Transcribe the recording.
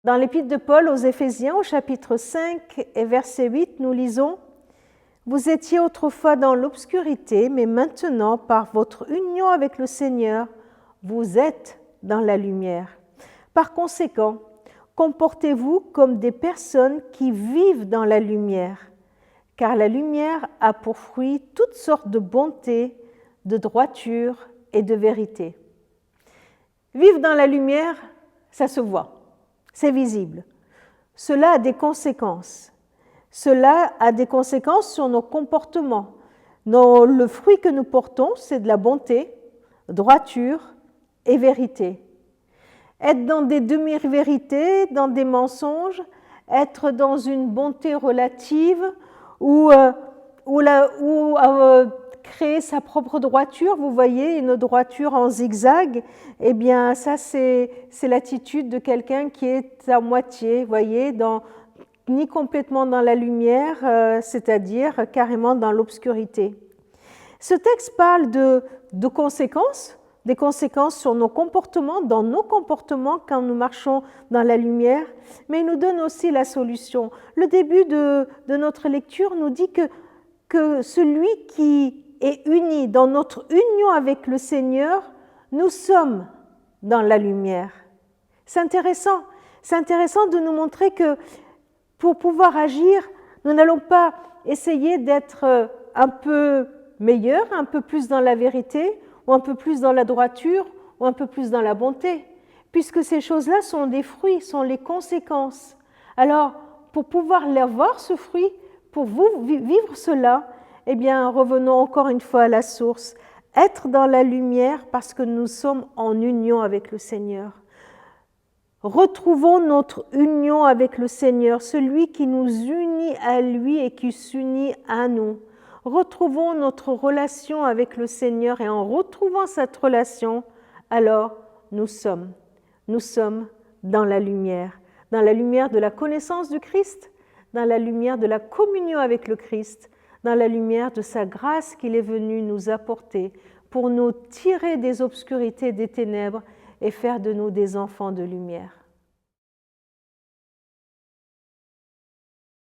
Dans l'épître de Paul aux Éphésiens, au chapitre 5 et verset 8, nous lisons « Vous étiez autrefois dans l'obscurité, mais maintenant, par votre union avec le Seigneur, vous êtes dans la lumière. Par conséquent, comportez-vous comme des personnes qui vivent dans la lumière, car la lumière a pour fruit toutes sortes de bonté, de droiture et de vérité. » Vivre dans la lumière, ça se voit, c'est visible. Cela a des conséquences. Cela a des conséquences sur nos comportements. Le fruit que nous portons, c'est de la bonté, droiture et vérité. Être dans des demi-vérités, dans des mensonges, être dans une bonté relative ou créer sa propre droiture, vous voyez, une droiture en zigzag, eh bien ça c'est l'attitude de quelqu'un qui est à moitié, vous voyez, ni complètement dans la lumière, c'est-à-dire carrément dans l'obscurité. Ce texte parle de conséquences, des conséquences sur nos comportements, dans nos comportements quand nous marchons dans la lumière, mais il nous donne aussi la solution. Le début de notre lecture nous dit que celui qui est uni dans notre union avec le Seigneur, nous sommes dans la lumière. C'est intéressant de nous montrer que pour pouvoir agir, nous n'allons pas essayer d'être un peu meilleur, un peu plus dans la vérité, ou un peu plus dans la droiture, ou un peu plus dans la bonté, puisque ces choses-là sont des fruits, sont les conséquences. Alors, pour pouvoir voir ce fruit, pour vivre cela, eh bien, revenons encore une fois à la source. Être dans la lumière parce que nous sommes en union avec le Seigneur. Retrouvons notre union avec le Seigneur, celui qui nous unit à lui et qui s'unit à nous. Retrouvons notre relation avec le Seigneur et en retrouvant cette relation, alors nous sommes dans la lumière de la connaissance du Christ, dans la lumière de la communion avec le Christ, dans la lumière de sa grâce qu'il est venu nous apporter pour nous tirer des obscurités, des ténèbres et faire de nous des enfants de lumière.